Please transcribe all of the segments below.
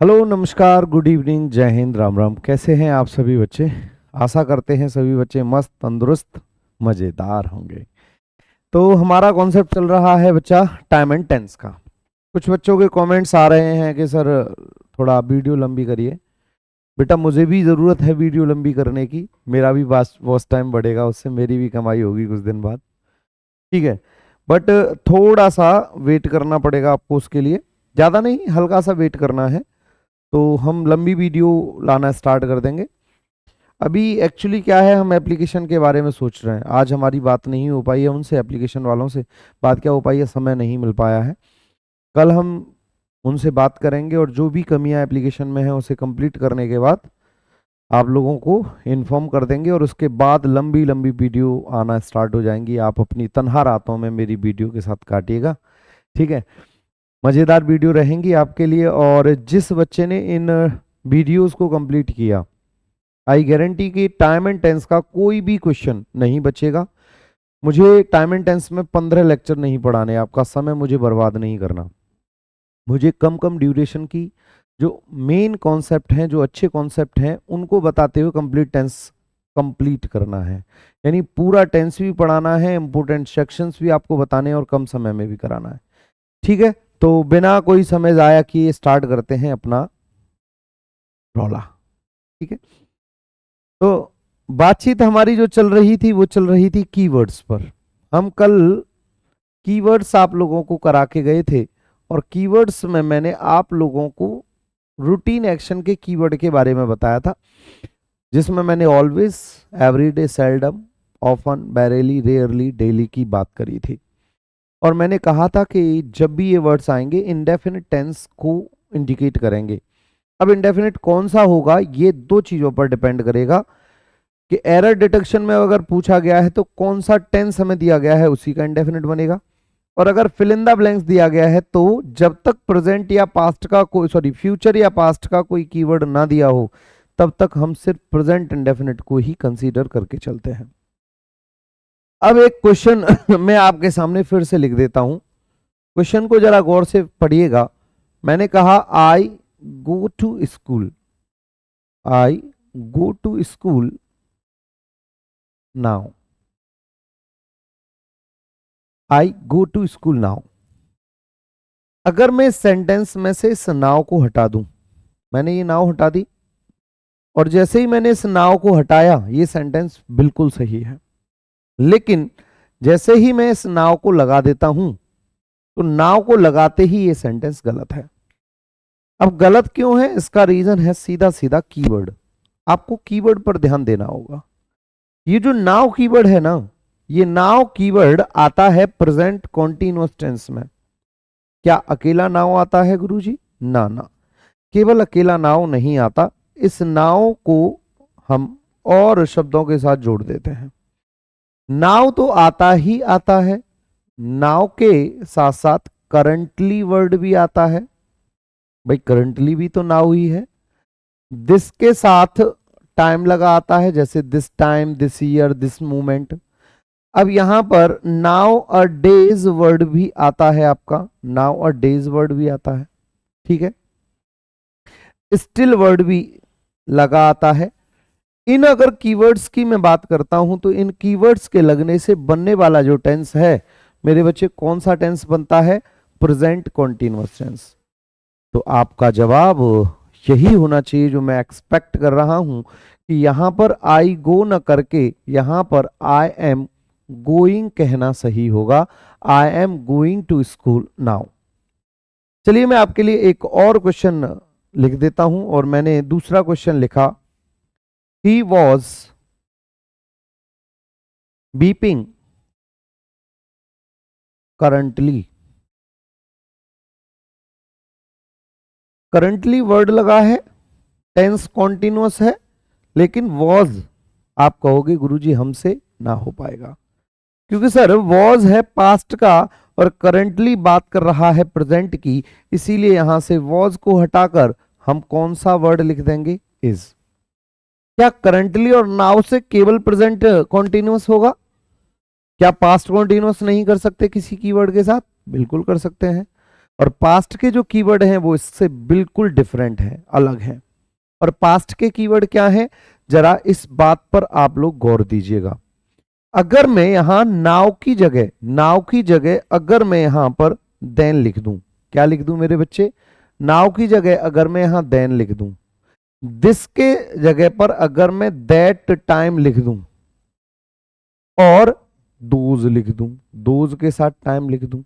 Hello, नमस्कार, good evening, जय हिंद, राम राम। कैसे हैं आप सभी बच्चे? आशा करते हैं सभी बच्चे मस्त, तंदुरुस्त, मज़ेदार होंगे। तो हमारा कॉन्सेप्ट चल रहा है बच्चा टाइम एंड टेंस का। कुछ बच्चों के कमेंट्स आ रहे हैं कि सर थोड़ा वीडियो लंबी करिए। बेटा, मुझे भी ज़रूरत है वीडियो लंबी करने की। मेरा भी वॉच टाइम बढ़ेगा, उससे मेरी भी कमाई होगी कुछ दिन बाद। ठीक है, बट थोड़ा सा वेट करना पड़ेगा आपको उसके लिए। ज़्यादा नहीं, हल्का सा वेट करना है, तो हम लंबी वीडियो लाना स्टार्ट कर देंगे। अभी एक्चुअली क्या है, हम एप्लीकेशन के बारे में सोच रहे हैं। आज हमारी बात नहीं हो पाई है उनसे, एप्लीकेशन वालों से बात क्या हो पाई है, समय नहीं मिल पाया है। कल हम उनसे बात करेंगे और जो भी कमियां एप्लीकेशन में है उसे कंप्लीट करने के बाद आप लोगों को इन्फॉर्म कर देंगे, और उसके बाद लंबी लंबी वीडियो आना स्टार्ट हो जाएंगी। आप अपनी तनहा रातों में मेरी वीडियो के साथ काटिएगा, ठीक है। मज़ेदार वीडियो रहेंगी आपके लिए। और जिस बच्चे ने इन वीडियोस को कंप्लीट किया, आई गारंटी कि टाइम एंड टेंस का कोई भी क्वेश्चन नहीं बचेगा। मुझे टाइम एंड टेंस में 15 लेक्चर नहीं पढ़ाने, आपका समय मुझे बर्बाद नहीं करना। मुझे कम कम ड्यूरेशन की जो मेन कॉन्सेप्ट हैं, जो अच्छे कॉन्सेप्ट हैं, उनको बताते हुए कंप्लीट टेंस कंप्लीट करना है। यानी पूरा टेंस भी पढ़ाना है, इंपॉर्टेंट सेक्शंस भी आपको बताने हैं, और कम समय में भी कराना है। ठीक है, तो बिना कोई समय जाया किए स्टार्ट करते हैं अपना रौला। ठीक है, तो बातचीत हमारी जो चल रही थी वो चल रही थी कीवर्ड्स पर। हम कल कीवर्ड्स आप लोगों को करा के गए थे, और कीवर्ड्स में मैंने आप लोगों को रूटीन एक्शन के कीवर्ड के बारे में बताया था, जिसमें मैंने always, everyday, seldom, often, barely, rarely, daily की बात करी थी। और मैंने कहा था कि जब भी ये वर्ड्स आएंगे इंडेफिनिट टेंस को इंडिकेट करेंगे। अब इंडेफिनिट कौन सा होगा, ये दो चीजों पर डिपेंड करेगा कि एरर डिटेक्शन में अगर पूछा गया है तो कौन सा टेंस हमें दिया गया है उसी का इंडेफिनिट बनेगा। और अगर फिल इन द ब्लैंक्स दिया गया है तो जब तक प्रेजेंट या पास्ट का कोई, सॉरी, फ्यूचर या पास्ट का कोई कीवर्ड ना दिया हो, तब तक हम सिर्फ प्रेजेंट इंडेफिनिट को ही कंसीडर करके चलते हैं। अब एक क्वेश्चन मैं आपके सामने फिर से लिख देता हूं, क्वेश्चन को जरा गौर से पढ़िएगा। मैंने कहा I go to school, I go to school now, I go to school now. अगर मैं सेंटेंस में से इस नाव को हटा दूं, मैंने ये नाव हटा दी, और जैसे ही मैंने इस नाव को हटाया ये सेंटेंस बिल्कुल सही है। लेकिन जैसे ही मैं इस नाव को लगा देता हूं, तो नाव को लगाते ही ये सेंटेंस गलत है। अब गलत क्यों है, इसका रीजन है सीधा सीधा कीवर्ड। आपको कीवर्ड पर ध्यान देना होगा। ये जो नाउ कीवर्ड है ना, ये नाउ कीवर्ड आता है प्रेजेंट कॉन्टिन्यूअस टेंस में। क्या अकेला नाव आता है गुरुजी? ना ना, केवल अकेला नाव नहीं आता। इस नाव को हम और शब्दों के साथ जोड़ देते हैं। नाव तो आता ही आता है, नाव के साथ साथ करंटली वर्ड भी आता है। भाई करंटली भी तो नाउ ही है। दिस के साथ टाइम लगा आता है, जैसे this time, this year, this moment. अब यहां पर नाउ अ डेज वर्ड भी आता है, आपका नाउ अ डेज वर्ड भी आता है। ठीक है, स्टिल वर्ड भी लगा आता है। इन अगर कीवर्ड्स की मैं बात करता हूं, तो इन कीवर्ड्स के लगने से बनने वाला जो टेंस है मेरे बच्चे, कौन सा टेंस बनता है? Present continuous tense. तो आपका जवाब यही होना चाहिए जो मैं एक्सपेक्ट कर रहा हूं, कि यहां पर आई गो न करके यहां पर आई एम गोइंग कहना सही होगा। I am going to school now. चलिए मैं आपके लिए एक और क्वेश्चन लिख देता हूं, और मैंने दूसरा क्वेश्चन लिखा, he was beeping currently. Currently word लगा है, टेंस कॉन्टिन्यूअस है, लेकिन वॉज आप कहोगे गुरुजी हमसे ना हो पाएगा, क्योंकि सर वॉज है पास्ट का और करंटली बात कर रहा है प्रेजेंट की। इसीलिए यहां से वॉज को हटाकर हम कौन सा वर्ड लिख देंगे? इज। क्या करंटली और नाउ से केवल प्रेजेंट कॉन्टिन्यूअस होगा? क्या पास्ट कॉन्टिन्यूअस नहीं कर सकते किसी कीवर्ड के साथ? बिल्कुल कर सकते हैं। और पास्ट के जो कीवर्ड हैं वो इससे बिल्कुल डिफरेंट है, अलग है। और पास्ट के कीवर्ड क्या है, जरा इस बात पर आप लोग गौर दीजिएगा। अगर मैं यहां नाव की जगह अगर मैं यहां पर देन लिख दूं, क्या लिख दूं मेरे बच्चे, नाव की जगह अगर मैं यहां देन लिख दूं, दिस के जगह पर अगर मैं दैट टाइम लिख दूं, और दोज लिख दूं, दोज के साथ टाइम लिख दूं,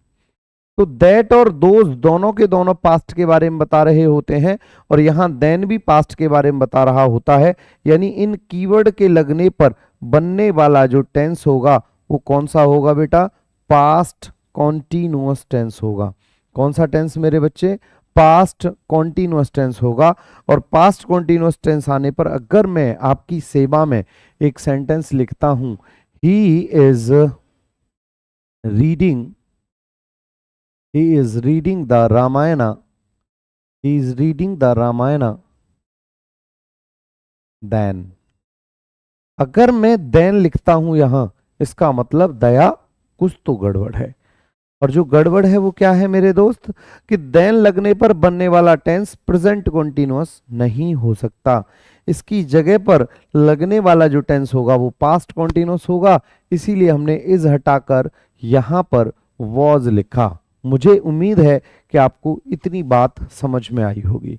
तो दैट और दोज दोनों के दोनों पास्ट के बारे में बता रहे होते हैं, और यहां देन भी पास्ट के बारे में बता रहा होता है। यानी इन कीवर्ड के लगने पर बनने वाला जो टेंस होगा वो कौन सा होगा बेटा, पास्ट कॉन्टिन्यूअस टेंस होगा। कौन सा टेंस मेरे बच्चे, पास्ट कॉन्टिन्यूअस टेंस होगा। और पास्ट कॉन्टिन्यूअस टेंस आने पर अगर मैं आपकी सेवा में एक सेंटेंस लिखता हूं, he is reading, he is reading the Ramayana, he is reading the Ramayana, then अगर मैं then लिखता हूं यहां, इसका मतलब दया कुछ तो गड़बड़ है। और जो गड़बड़ है वो क्या है मेरे दोस्त, कि then लगने पर बनने वाला टेंस प्रेजेंट कॉन्टिन्यूअस नहीं हो सकता। इसकी जगह पर लगने वाला जो टेंस होगा वो पास्ट कॉन्टिन्यूअस होगा। इसीलिए हमने इज हटाकर यहां पर was लिखा। मुझे उम्मीद है कि आपको इतनी बात समझ में आई होगी,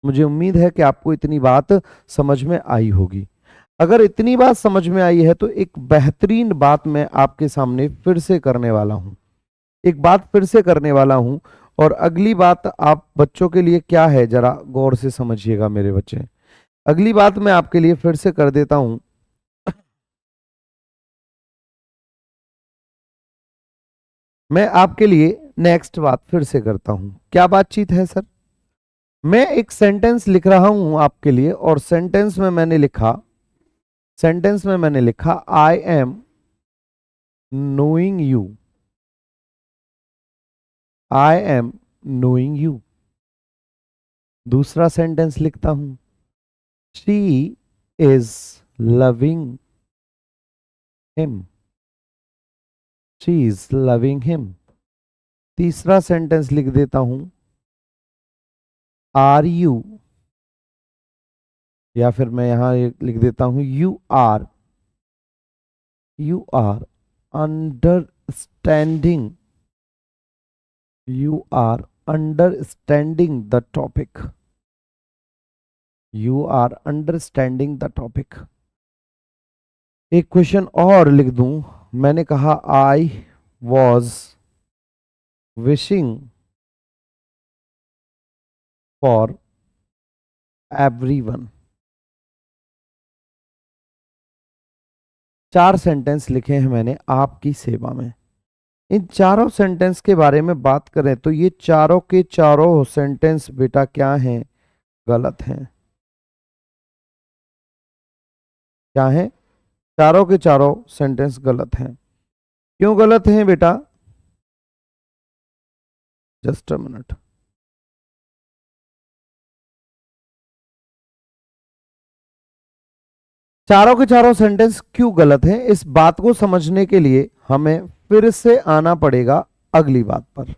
मुझे उम्मीद है कि आपको इतनी बात समझ में आई होगी। अगर इतनी बात समझ में आई है तो एक बेहतरीन बात मैं आपके सामने फिर से करने वाला हूं, एक बात फिर से करने वाला हूं। और अगली बात आप बच्चों के लिए क्या है, जरा गौर से समझिएगा मेरे बच्चे। अगली बात मैं आपके लिए फिर से कर देता हूं। मैं आपके लिए नेक्स्ट बात फिर से करता हूं। क्या बातचीत है सर, मैं एक सेंटेंस लिख रहा हूं आपके लिए, और सेंटेंस में मैंने लिखा I am knowing you, I am knowing you. दूसरा सेंटेंस लिखता हूं, she is loving him, she is loving him. तीसरा सेंटेंस लिख देता हूं, आर यू, या फिर मैं यहां लिख देता हूं you are understanding, you are understanding the topic, you are understanding the topic. एक क्वेश्चन और लिख दूं, मैंने कहा I was wishing for everyone. 4 sentence लिखे हैं मैंने आपकी सेवा में। इन चारों सेंटेंस के बारे में बात करें तो ये चारों के चारों सेंटेंस बेटा क्या हैं, गलत हैं। क्या है, चारों के चारों सेंटेंस गलत हैं। क्यों गलत हैं बेटा, जस्ट अ मिनट। चारों के चारों सेंटेंस क्यों गलत हैं, इस बात को समझने के लिए हमें फिर से आना पड़ेगा अगली बात पर।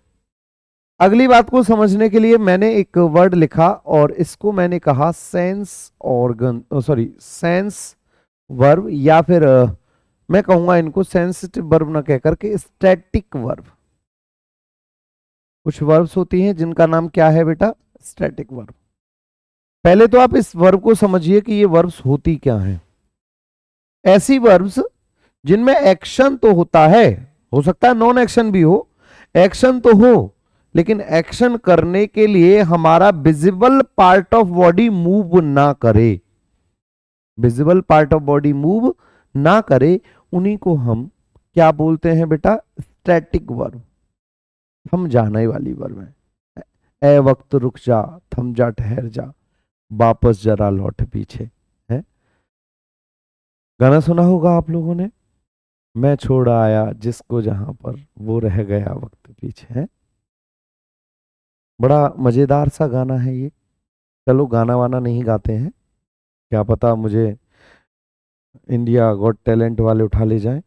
अगली बात को समझने के लिए मैंने एक वर्ड लिखा और इसको मैंने कहा sense organ, sorry sense verb, या फिर मैं कहूंगा इनको सेंसिटिव वर्ब ना कहकर के स्टैटिक वर्ब। कुछ वर्ब्स होती हैं जिनका नाम क्या है बेटा, स्टैटिक वर्ब। पहले तो आप इस वर्ब को समझिए कि ये वर्ब्स होती क्या हैं। ऐसी वर्ब्स जिनमें एक्शन तो होता है, हो सकता है नॉन एक्शन भी हो, एक्शन तो हो, लेकिन एक्शन करने के लिए हमारा visible part of body move ना करे, visible part of body move ना करे, उन्हीं को हम क्या बोलते हैं बेटा, स्टैटिक वर्ब, थम जाने वाली वर्ब है। ए वक्त रुक जा, थम जा, ठहर जा, वापस जरा लौट पीछे, है। गाना सुना होगा आप लोगों ने, मैं छोड़ आया जिसको जहां पर, वो रह गया वक्त पीछे, है। बड़ा मजेदार सा गाना है ये। चलो गाना वाना नहीं गाते हैं, क्या पता मुझे इंडिया गॉट टैलेंट वाले उठा ले जाएं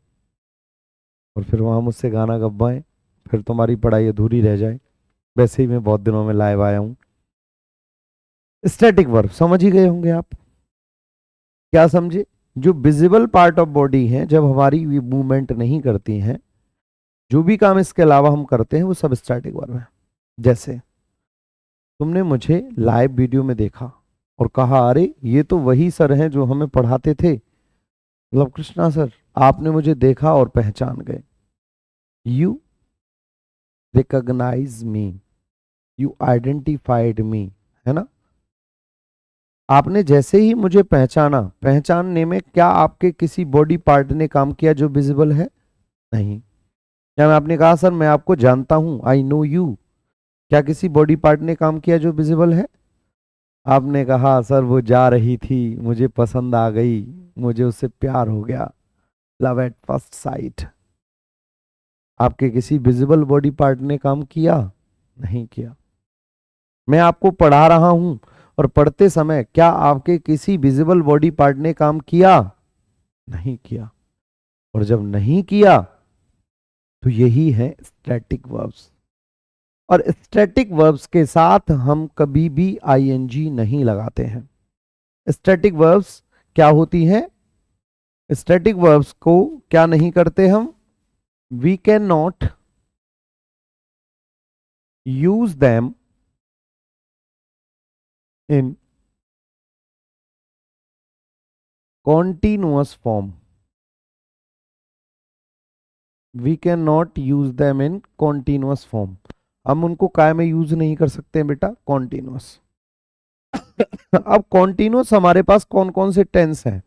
और फिर वहां मुझसे गाना गवाएं, फिर तुम्हारी पढ़ाई अधूरी रह जाए। वैसे ही मैं बहुत दिनों में लाइव आया हूं। स्टैटिक वर्ब समझ ही गए होंगे आप। क्या समझे? जो विजिबल पार्ट ऑफ बॉडी है, जब हमारी मूवमेंट नहीं करती हैं, जो भी काम इसके अलावा हम करते हैं वो सब स्टैटिक वर्ब है। जैसे तुमने मुझे लाइव वीडियो में देखा और कहा अरे ये तो वही सर हैं जो हमें पढ़ाते थे, मतलब कृष्णा सर। आपने मुझे देखा और पहचान गए। You recognise me, you identified me, है ना। आपने जैसे ही मुझे पहचाना, पहचानने में क्या आपके किसी बॉडी पार्ट ने काम किया जो विजिबल है? नहीं। क्या मैं आपने कहा सर मैं आपको जानता हूं, आई नो यू, क्या किसी बॉडी पार्ट ने काम किया जो विजिबल है? आपने कहा सर वो जा रही थी, मुझे पसंद आ गई, मुझे उससे प्यार हो गया, लव एट फर्स्ट साइट। आपके किसी विजिबल बॉडी पार्ट ने काम किया? नहीं किया। मैं आपको पढ़ा रहा हूं और पढ़ते समय क्या आपके किसी विजिबल बॉडी पार्ट ने काम किया? नहीं किया। और जब नहीं किया तो यही है स्टैटिक वर्ब्स। और स्टैटिक वर्ब्स के साथ हम कभी भी आईएनजी नहीं लगाते हैं। स्टैटिक वर्ब्स क्या होती हैं? स्टैटिक वर्ब्स को क्या नहीं करते हम? We can not use them in continuous form. We can not use them in continuous form. हम उनको काय में यूज नहीं कर सकते हैं बेटा? कॉन्टिन्यूअस। अब कॉन्टिन्यूअस हमारे पास कौन कौन से टेंस हैं?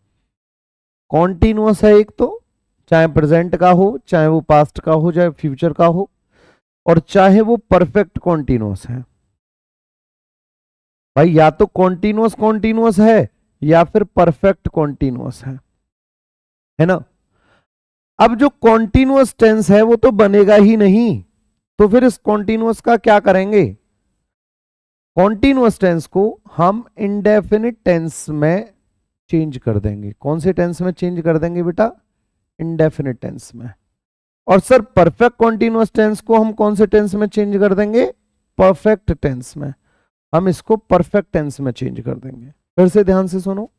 कॉन्टिन्यूअस है एक तो, चाहे प्रेजेंट का हो, चाहे वो पास्ट का हो, चाहे फ्यूचर का हो, और चाहे वो परफेक्ट कॉन्टिन्यूअस है। भाई या तो कॉन्टिन्यूअस कॉन्टिन्यूअस है या फिर परफेक्ट कॉन्टिन्यूअस है ना। अब जो कॉन्टिन्यूअस टेंस है वो तो बनेगा ही नहीं, तो फिर इस कॉन्टिन्यूअस का क्या करेंगे? कॉन्टिन्यूअस टेंस को हम इंडेफिनिट टेंस में चेंज कर देंगे। कौन से टेंस में चेंज कर देंगे बेटा? इंडेफिनिट टेंस में। और सर परफेक्ट कॉन्टिन्यूअस टेंस को हम कौन से टेंस में चेंज कर देंगे? परफेक्ट टेंस में। हम इसको परफेक्ट टेंस में चेंज कर देंगे। फिर से ध्यान से सुनो,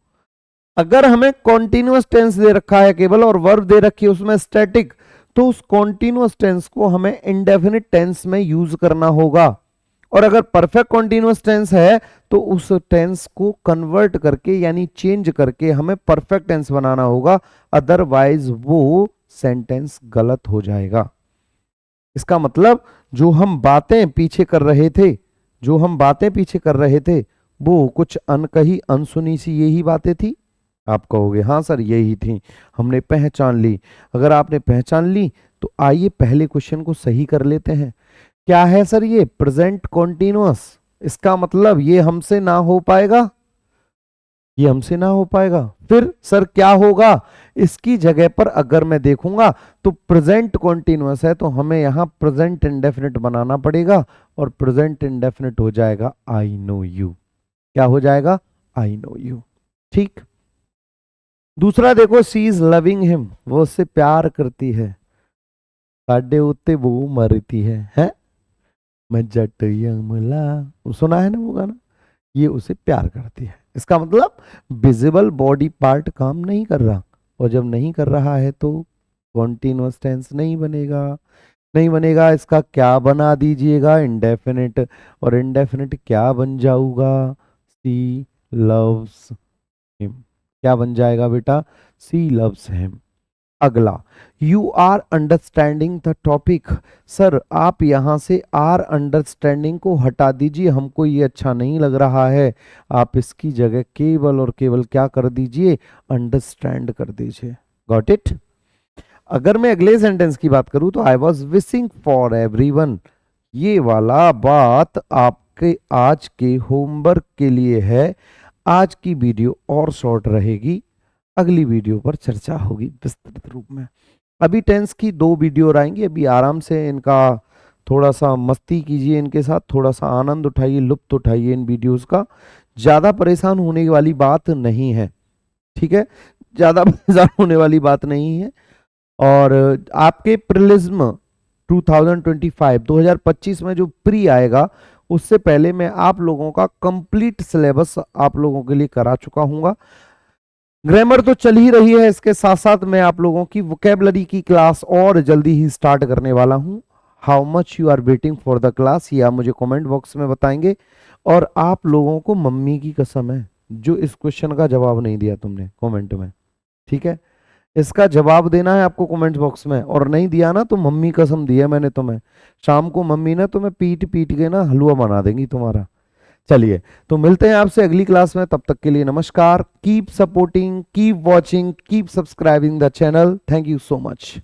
अगर हमें कॉन्टिन्यूअस टेंस दे रखा है केवल और वर्ब दे रखी है उसमें स्टैटिक, तो उस कॉन्टिन्यूअस टेंस को हमें इंडेफिनिट टेंस में यूज करना होगा। और अगर परफेक्ट कॉन्टिन्यूअस टेंस है तो उस टेंस को कन्वर्ट करके यानी चेंज करके हमें परफेक्ट टेंस बनाना होगा, अदरवाइज वो सेंटेंस गलत हो जाएगा। इसका मतलब जो हम बातें पीछे कर रहे थे, जो हम बातें पीछे कर रहे थे वो कुछ अनकही अनसुनी सी यही बातें थी। आप कहोगे हाँ सर यही थी, हमने पहचान ली। अगर आपने पहचान ली तो आइए पहले क्वेश्चन को सही कर लेते हैं। क्या है सर ये? Present continuous. इसका मतलब ये हमसे ना हो पाएगा, ये हमसे ना हो पाएगा। फिर सर क्या होगा? इसकी जगह पर अगर मैं देखूंगा तो प्रेजेंट कॉन्टिन्यूअस है तो हमें यहां प्रेजेंट इंडेफिनिट बनाना पड़ेगा, और प्रेजेंट इंडेफिनिट हो जाएगा आई नो यू। क्या हो जाएगा? I know you. ठीक। दूसरा देखो, सी इज लविंग हिम, वो उससे प्यार करती है, साडे उत्ते वो मरती है? मैं जट यमला, सुना है ना वो गाना? ये उसे प्यार करती है। इसका मतलब विजिबल बॉडी पार्ट काम नहीं कर रहा, और जब नहीं कर रहा है तो कॉन्टिन्यूअस टेंस नहीं बनेगा। नहीं बनेगा, इसका क्या बना दीजिएगा? इंडेफिनिट। और इंडेफिनिट क्या बन जाऊगा? सी लव्स हिम। क्या बन जाएगा बेटा? She loves him. अगला, you are understanding the topic. Sir आप यहां से आर अंडरस्टैंडिंग को हटा दीजिए, हमको ये अच्छा नहीं लग रहा है। आप इसकी जगह केवल और केवल क्या कर दीजिए? अंडरस्टैंड कर दीजिए। Got it? अगर मैं अगले सेंटेंस की बात करूं तो आई वॉज विशिंग फॉर एवरीवन, ये वाला बात आपके आज के होमवर्क के लिए है। आज की वीडियो और शॉर्ट रहेगी, अगली वीडियो पर चर्चा होगी विस्तृत रूप में। अभी टेंस की 2 वीडियो और आएंगी, अभी आराम से इनका थोड़ा सा मस्ती कीजिए, इनके साथ थोड़ा सा आनंद उठाइए, लुत्फ उठाइए इन वीडियोस का। ज़्यादा परेशान होने वाली बात नहीं है, ठीक है? ज़्यादा परेशान होने वाली बात नहीं है। और आपके प्रिलिज्म 2025 में जो प्री आएगा उससे पहले मैं आप लोगों का कंप्लीट सिलेबस आप लोगों के लिए करा चुका हूंगा। ग्रामर तो चल ही रही है, इसके साथ साथ मैं आप लोगों की वोकेबलरी की क्लास और जल्दी ही स्टार्ट करने वाला हूं। How much you are waiting for the class ये आप मुझे कमेंट बॉक्स में बताएंगे। और आप लोगों को मम्मी की कसम है जो इस क्वेश्चन का जवाब नहीं दिया तुमने कमेंट में, ठीक है, इसका जवाब देना है आपको कमेंट बॉक्स में, और नहीं दिया ना तो मम्मी कसम दी है मैंने तुम्हें, शाम को मम्मी ना तुम्हें पीट पीट के ना हलवा बना देंगी तुम्हारा। चलिए, तो मिलते हैं आपसे अगली क्लास में, तब तक के लिए नमस्कार। Keep supporting, keep watching, keep subscribing the channel. Thank you so much.